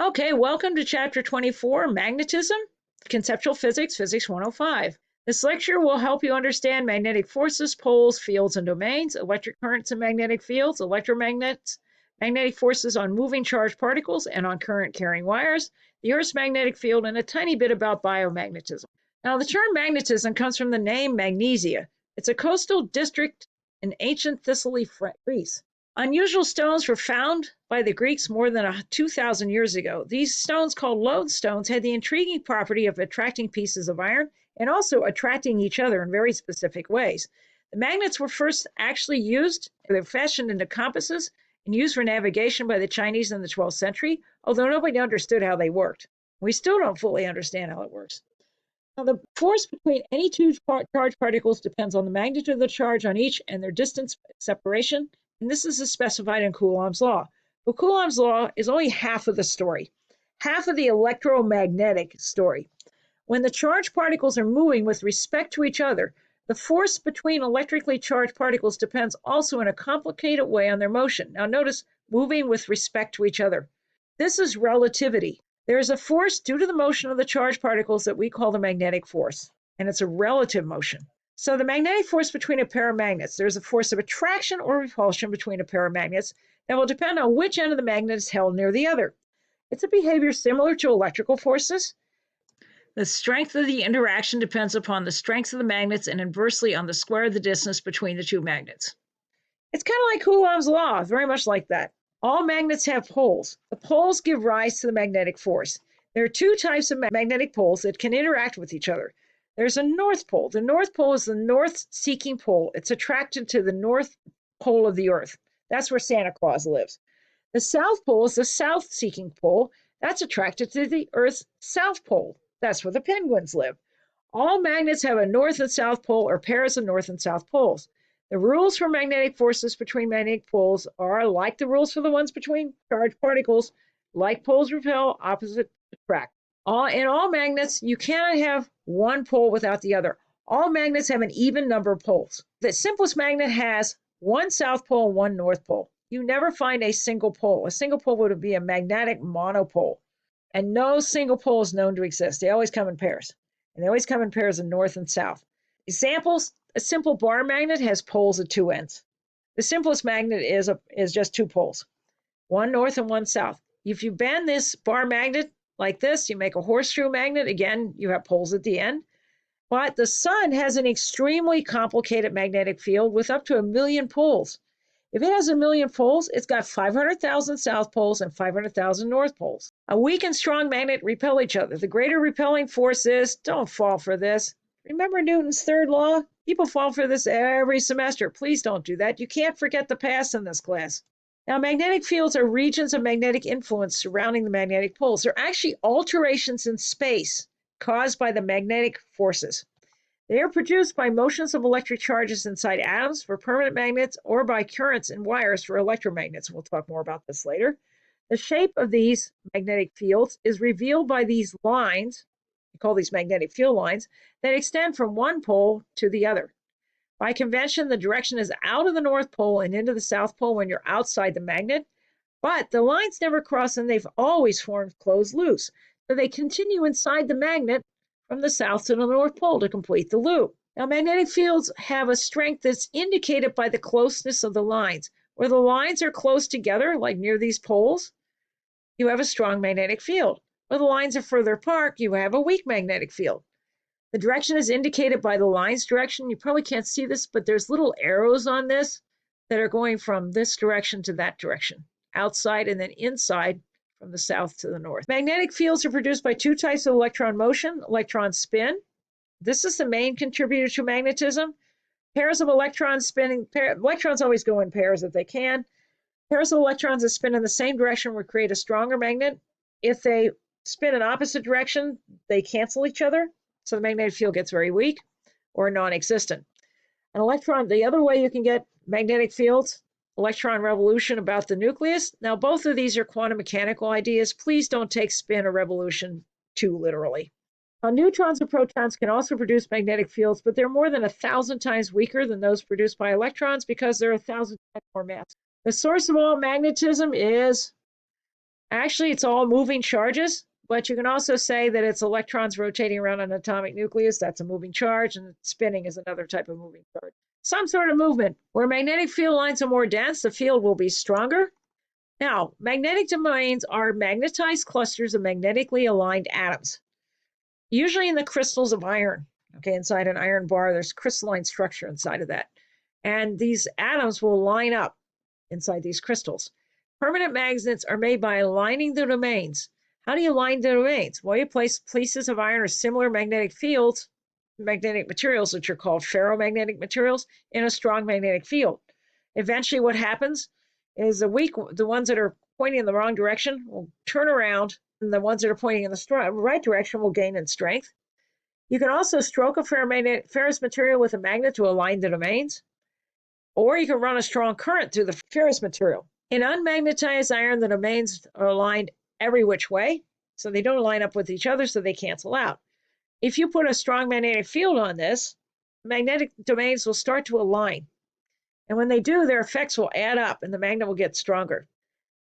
Okay, welcome to Chapter 24, Magnetism, Conceptual Physics, Physics 105. This lecture will help you understand magnetic forces, poles, fields, and domains, electric currents and magnetic fields, electromagnets, magnetic forces on moving charged particles and on current-carrying wires, the Earth's magnetic field, and a tiny bit about biomagnetism. Now, the term magnetism comes from the name Magnesia. It's a coastal district in ancient Thessaly, Greece. Unusual stones were found by the Greeks more than 2,000 years ago. These stones, called lodestones, had the intriguing property of attracting pieces of iron and also attracting each other in very specific ways. The magnets were first actually used, they were fashioned into compasses and used for navigation by the Chinese in the 12th century, although nobody understood how they worked. We still don't fully understand how it works. Now, the force between any two charged particles depends on the magnitude of the charge on each and their distance separation, and this is specified in Coulomb's law. But Coulomb's law is only half of the story, half of the electromagnetic story. When the charged particles are moving with respect to each other, the force between electrically charged particles depends also in a complicated way on their motion. Now notice, moving with respect to each other. This is relativity. There is a force due to the motion of the charged particles that we call the magnetic force, and it's a relative motion. So the magnetic force between a pair of magnets, there's a force of attraction or repulsion between a pair of magnets that will depend on which end of the magnet is held near the other. It's a behavior similar to electrical forces. The strength of the interaction depends upon the strength of the magnets and inversely on the square of the distance between the two magnets. It's kind of like Coulomb's law, very much like that. All magnets have poles. The poles give rise to the magnetic force. There are two types of magnetic poles that can interact with each other. There's a north pole. The north pole is the north-seeking pole. It's attracted to the north pole of the Earth. That's where Santa Claus lives. The south pole is the south-seeking pole. That's attracted to the Earth's south pole. That's where the penguins live. All magnets have a north and south pole or pairs of north and south poles. The rules for magnetic forces between magnetic poles are like the rules for the ones between charged particles. Like poles repel, opposite attract. In all magnets, you cannot have one pole without the other. All magnets have an even number of poles. The simplest magnet has one south pole and one north pole. You never find a single pole. A single pole would be a magnetic monopole. And no single pole is known to exist. They always come in pairs. And they always come in pairs of north and south. Examples, a simple bar magnet has poles at two ends. The simplest magnet is just two poles, one north and one south. If you bend this bar magnet like this, you make a horseshoe magnet. Again, you have poles at the end. But the sun has an extremely complicated magnetic field with up to 1 million poles. If it has 1 million poles, it's got 500,000 south poles and 500,000 north poles. A weak and strong magnet repel each other. The greater repelling force is, don't fall for this. Remember Newton's third law? People fall for this every semester. Please don't do that. You can't forget the past in this class. Now, magnetic fields are regions of magnetic influence surrounding the magnetic poles. They're actually alterations in space caused by the magnetic forces. They are produced by motions of electric charges inside atoms for permanent magnets or by currents in wires for electromagnets. We'll talk more about this later. The shape of these magnetic fields is revealed by these lines, we call these magnetic field lines, that extend from one pole to the other. By convention, the direction is out of the North Pole and into the South Pole when you're outside the magnet, but the lines never cross and they've always formed closed loops. So they continue inside the magnet from the South to the North Pole to complete the loop. Now, magnetic fields have a strength that's indicated by the closeness of the lines. Where the lines are close together, like near these poles, you have a strong magnetic field. Where the lines are further apart, you have a weak magnetic field. The direction is indicated by the line's direction. You probably can't see this, but there's little arrows on this that are going from this direction to that direction, outside and then inside from the south to the north. Magnetic fields are produced by two types of electron motion, electron spin. This is the main contributor to magnetism. Pairs of electrons spinning, electrons always go in pairs if they can. Pairs of electrons that spin in the same direction would create a stronger magnet. If they spin in opposite direction, they cancel each other. So the magnetic field gets very weak or non-existent. An electron, the other way you can get magnetic fields, electron revolution about the nucleus. Now, both of these are quantum mechanical ideas. Please don't take spin or revolution too literally. Now, neutrons and protons can also produce magnetic fields, but they're more than 1,000 times weaker than those produced by electrons because they're 1,000 times more mass. The source of all magnetism is Actually, it's all moving charges, but you can also say that it's electrons rotating around an atomic nucleus. That's a moving charge, and spinning is another type of moving charge. Some sort of movement. Where magnetic field lines are more dense, the field will be stronger. Now, magnetic domains are magnetized clusters of magnetically aligned atoms, usually in the crystals of iron. Okay, inside an iron bar, there's crystalline structure inside of that. And these atoms will line up inside these crystals. Permanent magnets are made by aligning the domains. How do you align the domains? Well, you place pieces of iron or similar magnetic fields, magnetic materials, which are called ferromagnetic materials, in a strong magnetic field. Eventually, what happens is the ones that are pointing in the wrong direction will turn around, and the ones that are pointing in the right direction will gain in strength. You can also stroke a ferrous material with a magnet to align the domains, or you can run a strong current through the ferrous material. In unmagnetized iron, the domains are aligned every which way, so they don't line up with each other, so they cancel out. If you put a strong magnetic field on this, magnetic domains will start to align. And when they do, their effects will add up and the magnet will get stronger.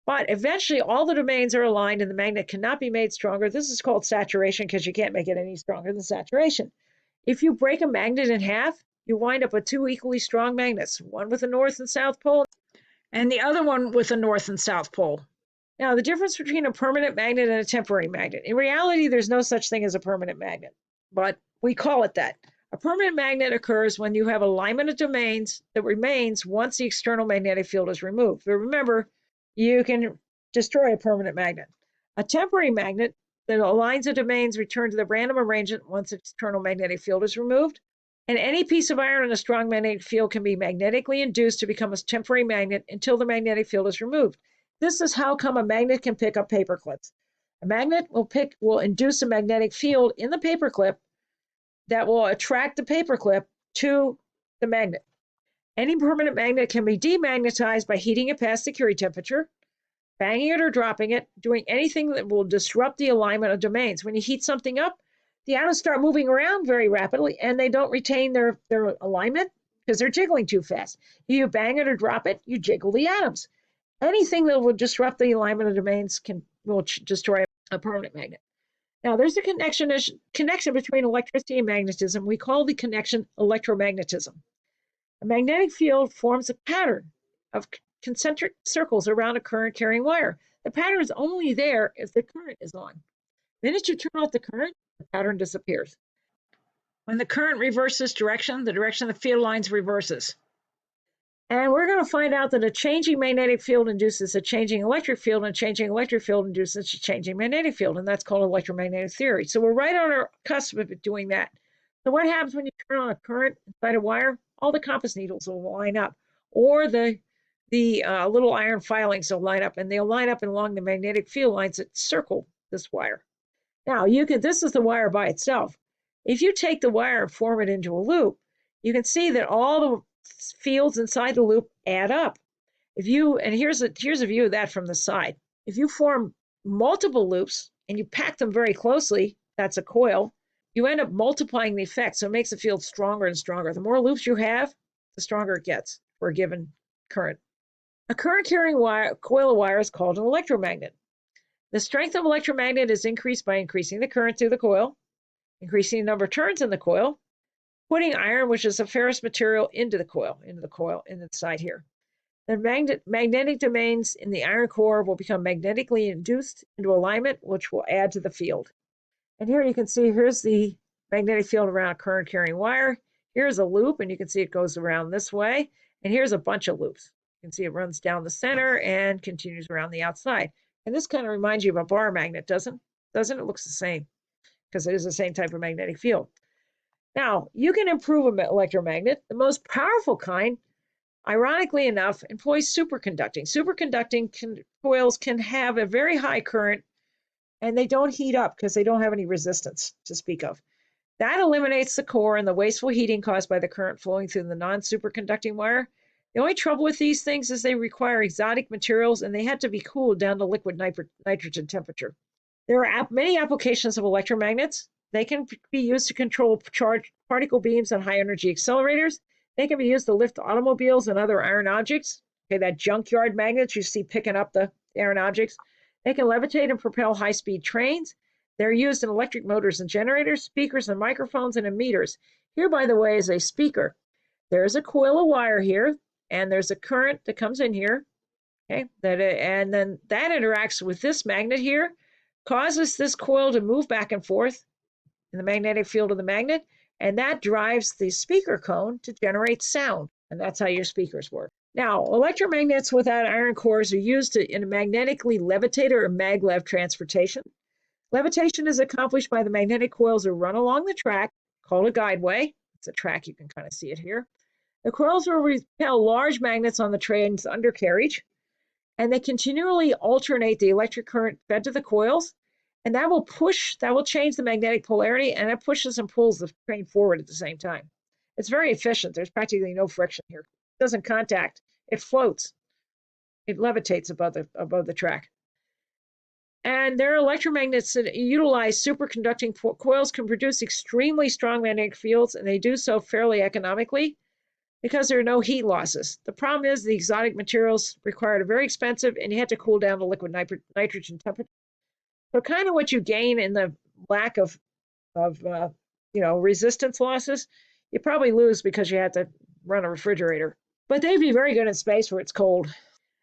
But eventually, all the domains are aligned and the magnet cannot be made stronger. This is called saturation because you can't make it any stronger than saturation. If you break a magnet in half, you wind up with two equally strong magnets, one with a north and south pole and the other one with a north and south pole. Now, the difference between a permanent magnet and a temporary magnet. In reality, there's no such thing as a permanent magnet, but we call it that. A permanent magnet occurs when you have alignment of domains that remains once the external magnetic field is removed. But remember, you can destroy a permanent magnet. A temporary magnet that aligns the domains return to the random arrangement once the external magnetic field is removed. And any piece of iron in a strong magnetic field can be magnetically induced to become a temporary magnet until the magnetic field is removed. This is how come a magnet can pick up paper clips. A magnet will induce a magnetic field in the paper clip that will attract the paper clip to the magnet. Any permanent magnet can be demagnetized by heating it past the Curie temperature, banging it or dropping it, doing anything that will disrupt the alignment of domains. When you heat something up, the atoms start moving around very rapidly and they don't retain their alignment because they're jiggling too fast. You bang it or drop it, you jiggle the atoms. Anything that will disrupt the alignment of domains will destroy a permanent magnet. Now, there's a connection between electricity and magnetism. We call the connection electromagnetism. A magnetic field forms a pattern of concentric circles around a current-carrying wire. The pattern is only there if the current is on. The minute you turn off the current, the pattern disappears. When the current reverses direction, the direction of the field lines reverses. And we're going to find out that a changing magnetic field induces a changing electric field, and a changing electric field induces a changing magnetic field, and that's called electromagnetic theory. So we're right on our cusp of it doing that. So what happens when you turn on a current inside a wire? All the compass needles will line up, or the little iron filings will line up, and they'll line up along the magnetic field lines that circle this wire. Now, this is the wire by itself. If you take the wire and form it into a loop, you can see that all the fields inside the loop add up. Here's a view of that from the side. If you form multiple loops and you pack them very closely, that's a coil, you end up multiplying the effect. So it makes the field stronger and stronger. The more loops you have, the stronger it gets for a given current. A current-carrying coil of wire is called an electromagnet. The strength of electromagnet is increased by increasing the current through the coil, increasing the number of turns in the coil, putting iron, which is a ferrous material, into the coil, in the side here. The magnetic domains in the iron core will become magnetically induced into alignment, which will add to the field. And here you can see, here's the magnetic field around a current-carrying wire. Here's a loop, and you can see it goes around this way. And here's a bunch of loops. You can see it runs down the center and continues around the outside. And this kind of reminds you of a bar magnet, doesn't it? It looks the same because it is the same type of magnetic field. Now, you can improve an electromagnet. The most powerful kind, ironically enough, employs superconducting. Superconducting coils can have a very high current, and they don't heat up because they don't have any resistance to speak of. That eliminates the core and the wasteful heating caused by the current flowing through the non-superconducting wire. The only trouble with these things is they require exotic materials, and they have to be cooled down to liquid nitrogen temperature. There are many applications of electromagnets. They can be used to control charged particle beams on high-energy accelerators. They can be used to lift automobiles and other iron objects. Okay, that junkyard magnets you see picking up the iron objects. They can levitate and propel high-speed trains. They're used in electric motors and generators, speakers and microphones, and in meters. Here, by the way, is a speaker. There's a coil of wire here, and there's a current that comes in here. Okay, and then that interacts with this magnet here, causes this coil to move back and forth in the magnetic field of the magnet, and that drives the speaker cone to generate sound, and that's how your speakers work. Now, electromagnets without iron cores are used in a magnetically levitator or maglev transportation. Levitation is accomplished by the magnetic coils that run along the track, called a guideway. It's a track, you can kind of see it here. The coils will repel large magnets on the train's undercarriage, and they continually alternate the electric current fed to the coils, and that will change the magnetic polarity, and it pushes and pulls the train forward at the same time. It's very efficient. There's practically no friction here. It doesn't contact. It floats. It levitates above the track. And their electromagnets that utilize superconducting coils can produce extremely strong magnetic fields, and they do so fairly economically because there are no heat losses. The problem is the exotic materials required are very expensive, and you have to cool down to liquid nitrogen temperature. So kind of what you gain in the lack of resistance losses, you probably lose because you have to run a refrigerator. But they'd be very good in space where it's cold.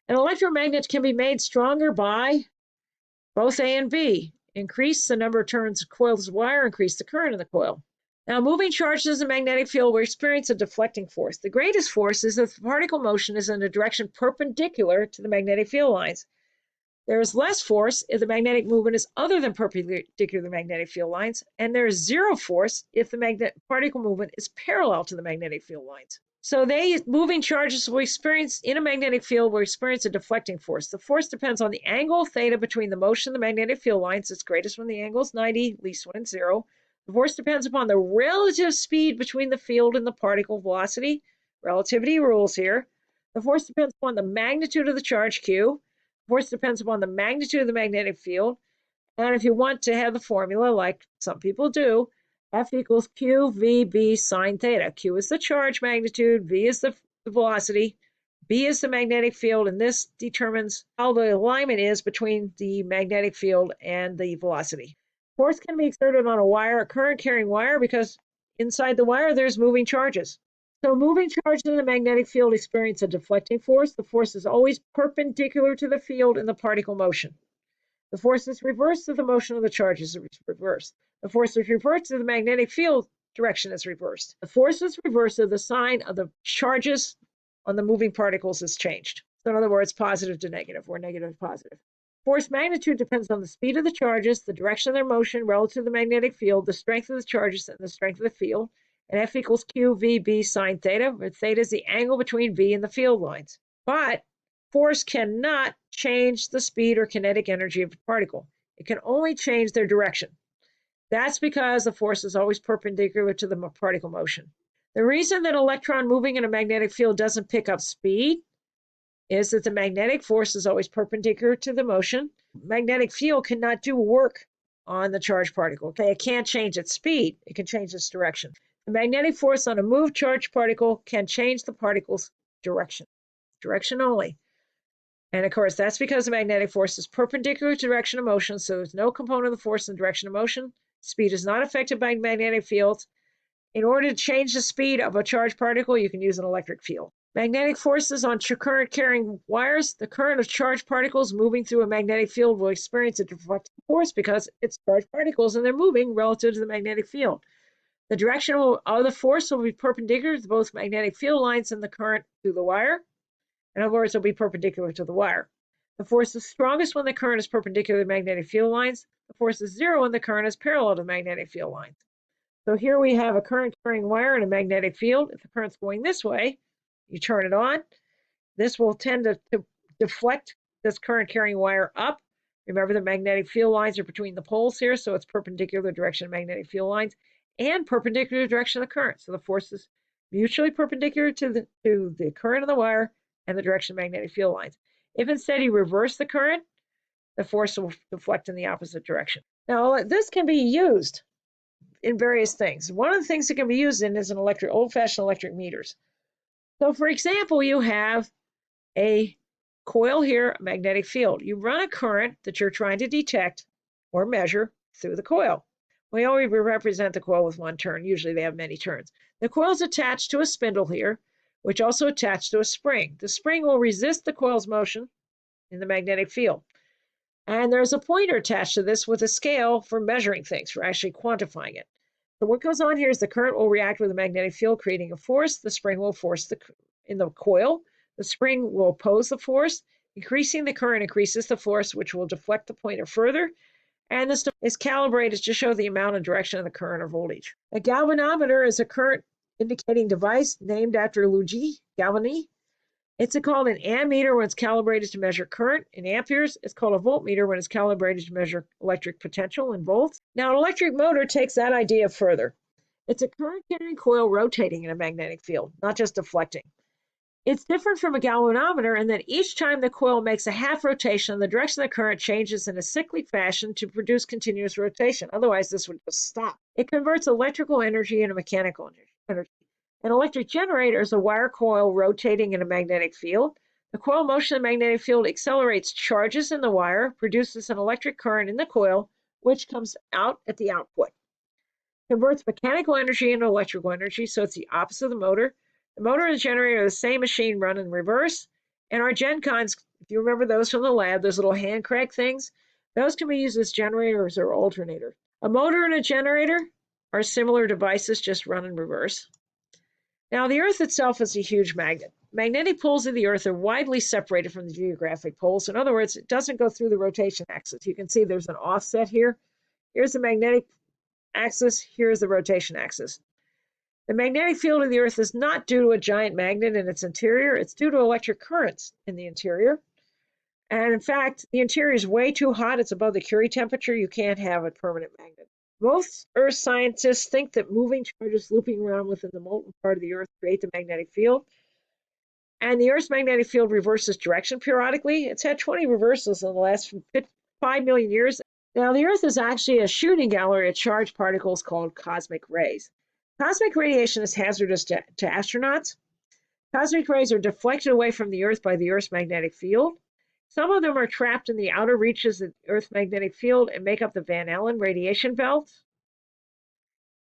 An electromagnet can be made stronger by both A and B. Increase the number of turns of coils of wire, increase the current in the coil. Now, moving charges in a magnetic field will experience a deflecting force. The greatest force is if the particle motion is in a direction perpendicular to the magnetic field lines. There is less force if the magnetic movement is other than perpendicular to the magnetic field lines, and there is zero force if the particle movement is parallel to the magnetic field lines. So moving charges will experience in a magnetic field will experience a deflecting force. The force depends on the angle theta between the motion of the magnetic field lines. It's greatest when the angle is 90, least when it's 0. The force depends upon the relative speed between the field and the particle velocity. Relativity rules here. The force depends upon the magnitude of the charge Q. The force depends upon the magnitude of the magnetic field. And if you want to have the formula, like some people do, F equals Q V B sine theta. Q is the charge magnitude, V is the velocity, B is the magnetic field, and this determines how the alignment is between the magnetic field and the velocity. Force can be exerted on a current carrying wire, because inside the wire there's moving charges. So moving charges in the magnetic field experience a deflecting force. The force is always perpendicular to the field in the particle motion. The force is reversed if the motion of the charges is reversed. The force is reversed if the magnetic field direction is reversed. The force is reversed if the sign of the charges on the moving particles is changed. So in other words, positive to negative, or negative to positive. Force magnitude depends on the speed of the charges, the direction of their motion relative to the magnetic field, the strength of the charges, and the strength of the field. And F equals Q V B sine theta, where theta is the angle between V and the field lines. But force cannot change the speed or kinetic energy of a particle. It can only change their direction. That's because the force is always perpendicular to the particle motion. The reason that an electron moving in a magnetic field doesn't pick up speed is that the magnetic force is always perpendicular to the motion. Magnetic field cannot do work on the charged particle. Okay, it can't change its speed. It can change its direction. The magnetic force on a moved charged particle can change the particle's direction only. And of course, that's because the magnetic force is perpendicular to direction of motion, so there's no component of the force in the direction of motion. Speed is not affected by magnetic fields. In order to change the speed of a charged particle, you can use an electric field. Magnetic forces on current carrying wires. The current of charged particles moving through a magnetic field will experience a deflecting force because it's charged particles and they're moving relative to the magnetic field. The direction of the force will be perpendicular to both magnetic field lines and the current through the wire. In other words, it'll be perpendicular to the wire. The force is strongest when the current is perpendicular to magnetic field lines. The force is zero when the current is parallel to magnetic field lines. So here we have a current carrying wire in a magnetic field. If the current's going this way, you turn it on. This will tend to deflect this current carrying wire up. Remember, the magnetic field lines are between the poles here, so it's perpendicular direction of magnetic field lines and perpendicular direction of the current. So the force is mutually perpendicular to the current of the wire and the direction of magnetic field lines. If instead you reverse the current, the force will deflect in the opposite direction. Now, this can be used in various things. One of the things it can be used in is old-fashioned electric meters. So, for example, you have a coil here, a magnetic field. You run a current that you're trying to detect or measure through the coil. We always represent the coil with one turn. Usually they have many turns. The coil is attached to a spindle here, which also attached to a spring. The spring will resist the coil's motion in the magnetic field. And there's a pointer attached to this with a scale for measuring things, for actually quantifying it. So what goes on here is the current will react with the magnetic field, creating a force. The spring will force in the coil. The spring will oppose the force. Increasing the current increases the force, which will deflect the pointer further. And this is calibrated to show the amount and direction of the current or voltage. A galvanometer is a current indicating device named after Luigi Galvani. It's called an ammeter when it's calibrated to measure current in amperes. It's called a voltmeter when it's calibrated to measure electric potential in volts. Now, an electric motor takes that idea further. It's a current-carrying coil rotating in a magnetic field, not just deflecting. It's different from a galvanometer in that each time the coil makes a half rotation, the direction of the current changes in a cyclic fashion to produce continuous rotation. Otherwise, this would just stop. It converts electrical energy into mechanical energy. An electric generator is a wire coil rotating in a magnetic field. The coil motion of the magnetic field accelerates charges in the wire, produces an electric current in the coil, which comes out at the output. Converts mechanical energy into electrical energy, so it's the opposite of the motor. The motor and the generator are the same machine run in reverse. And our Gen Cons, if you remember those from the lab, those little hand crank things, those can be used as generators or alternators. A motor and a generator are similar devices, just run in reverse. Now, the Earth itself is a huge magnet. Magnetic poles of the Earth are widely separated from the geographic poles. In other words, it doesn't go through the rotation axis. You can see there's an offset here. Here's the magnetic axis. Here's the rotation axis. The magnetic field of the Earth is not due to a giant magnet in its interior. It's due to electric currents in the interior. And in fact, the interior is way too hot. It's above the Curie temperature. You can't have a permanent magnet. Most Earth scientists think that moving charges looping around within the molten part of the Earth create the magnetic field. And the Earth's magnetic field reverses direction periodically. It's had 20 reversals in the last 5 million years. Now, the Earth is actually a shooting gallery of charged particles called cosmic rays. Cosmic radiation is hazardous to astronauts. Cosmic rays are deflected away from the Earth by the Earth's magnetic field. Some of them are trapped in the outer reaches of the Earth's magnetic field and make up the Van Allen radiation belt.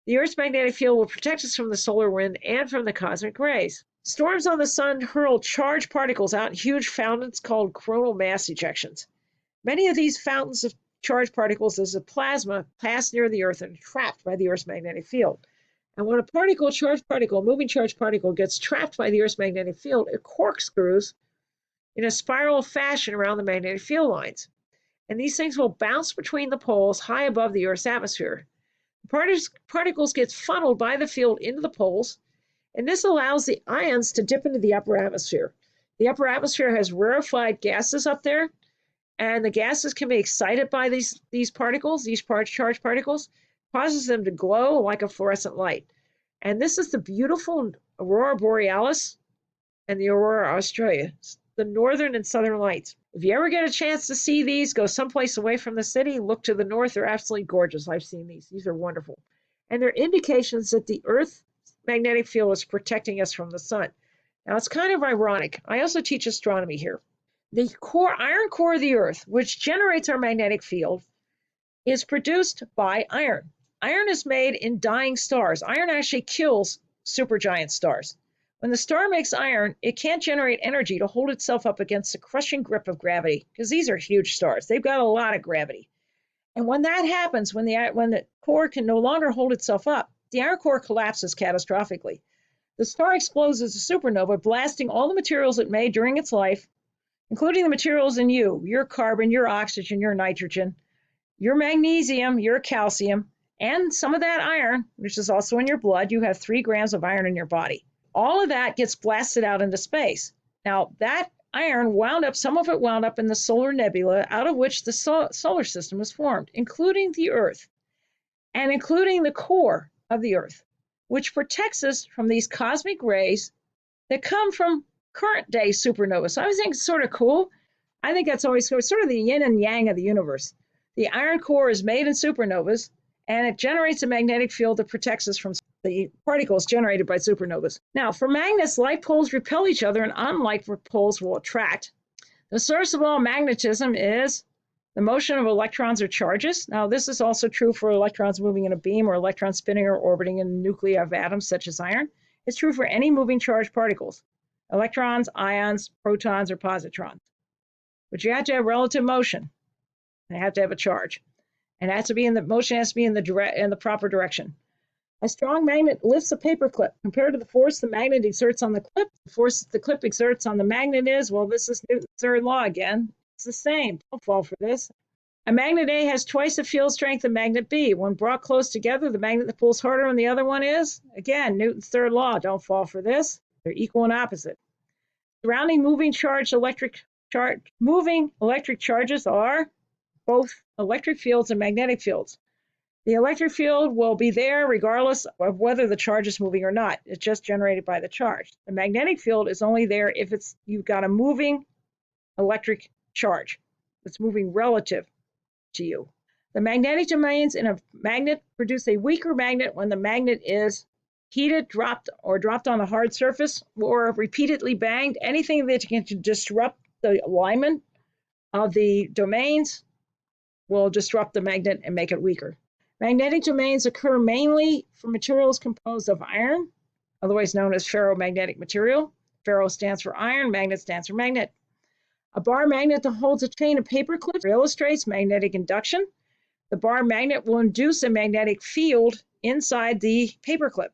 The Earth's magnetic field will protect us from the solar wind and from the cosmic rays. Storms on the sun hurl charged particles out in huge fountains called coronal mass ejections. Many of these fountains of charged particles as a plasma pass near the Earth and are trapped by the Earth's magnetic field. And when a moving charged particle gets trapped by the Earth's magnetic field, it corkscrews in a spiral fashion around the magnetic field lines. And these things will bounce between the poles high above the Earth's atmosphere. Particles get funneled by the field into the poles, and this allows the ions to dip into the upper atmosphere. The upper atmosphere has rarefied gases up there, and the gases can be excited by these particles, these charged particles, causes them to glow like a fluorescent light. And this is the beautiful aurora borealis and the aurora australis, the northern and southern lights. If you ever get a chance to see these, go someplace away from the city, look to the north. They're absolutely gorgeous. I've seen these. These are wonderful. And they're indications that the Earth's magnetic field is protecting us from the sun. Now, it's kind of ironic. I also teach astronomy here. The iron core of the Earth, which generates our magnetic field, is produced by iron. Iron is made in dying stars. Iron actually kills supergiant stars. When the star makes iron, it can't generate energy to hold itself up against the crushing grip of gravity, because these are huge stars. They've got a lot of gravity. And when that happens, when the core can no longer hold itself up, the iron core collapses catastrophically. The star explodes as a supernova, blasting all the materials it made during its life, including the materials in you, your carbon, your oxygen, your nitrogen, your magnesium, your calcium, and some of that iron, which is also in your blood. You have 3 grams of iron in your body. All of that gets blasted out into space. Now, that iron some of it wound up in the solar nebula, out of which the solar system was formed, including the Earth, and including the core of the Earth, which protects us from these cosmic rays that come from current day supernovas. So I think it's sort of cool. I think that's always sort of the yin and yang of the universe. The iron core is made in supernovas, and it generates a magnetic field that protects us from the particles generated by supernovas. Now, for magnets, like poles repel each other, and unlike poles will attract. The source of all magnetism is the motion of electrons or charges. Now, this is also true for electrons moving in a beam or electrons spinning or orbiting in the nuclei of atoms, such as iron. It's true for any moving charged particles, electrons, ions, protons, or positrons. But you have to have relative motion. They have to have a charge. And motion has to be in the proper direction. A strong magnet lifts a paper clip. Compared to the force the magnet exerts on the clip, the force the clip exerts on the magnet is, well, this is Newton's third law again. It's the same. Don't fall for this. A magnet A has twice the field strength of magnet B. When brought close together, the magnet that pulls harder on the other one is, again, Newton's third law. Don't fall for this. They're equal and opposite. Surrounding moving electric charges are both electric fields and magnetic fields. The electric field will be there regardless of whether the charge is moving or not. It's just generated by the charge. The magnetic field is only there if you've got a moving electric charge that's moving relative to you. The magnetic domains in a magnet produce a weaker magnet when the magnet is heated, dropped on a hard surface, or repeatedly banged. Anything that can disrupt the alignment of the domains will disrupt the magnet and make it weaker. Magnetic domains occur mainly for materials composed of iron, otherwise known as ferromagnetic material. Ferro stands for iron, magnet stands for magnet. A bar magnet that holds a chain of paper clips illustrates magnetic induction. The bar magnet will induce a magnetic field inside the paper clip,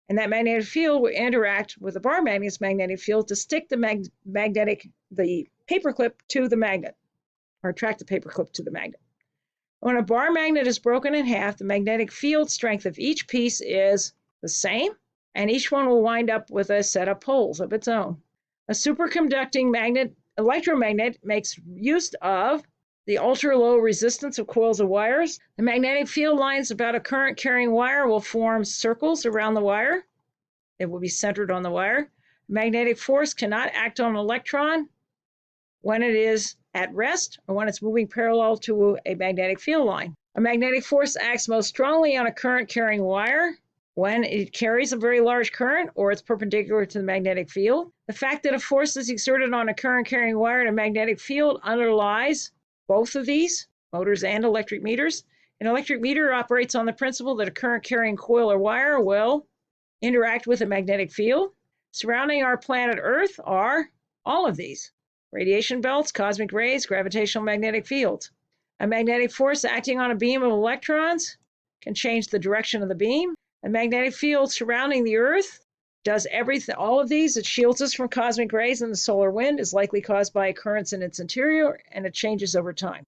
and that magnetic field will interact with the bar magnet's magnetic field to stick the paper clip to the magnet, or attract the paper clip to the magnet. When a bar magnet is broken in half, the magnetic field strength of each piece is the same, and each one will wind up with a set of poles of its own. A superconducting electromagnet makes use of the ultra-low resistance of coils of wires. The magnetic field lines about a current-carrying wire will form circles around the wire. It will be centered on the wire. Magnetic force cannot act on an electron when it is at rest or when it's moving parallel to a magnetic field line. A magnetic force acts most strongly on a current-carrying wire when it carries a very large current or it's perpendicular to the magnetic field. The fact that a force is exerted on a current-carrying wire and a magnetic field underlies both of these, motors and electric meters. An electric meter operates on the principle that a current-carrying coil or wire will interact with a magnetic field. Surrounding our planet Earth are all of these: radiation belts, cosmic rays, gravitational magnetic fields. A magnetic force acting on a beam of electrons can change the direction of the beam. A magnetic field surrounding the Earth does everything. All of these, it shields us from cosmic rays and the solar wind, is likely caused by currents in its interior, and it changes over time.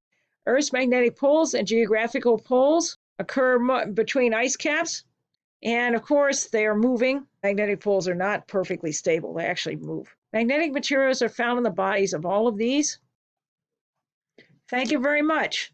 Earth's magnetic poles and geographical poles occur between ice caps, and of course, they are moving. Magnetic poles are not perfectly stable. They actually move. Magnetic materials are found in the bodies of all of these. Thank you very much.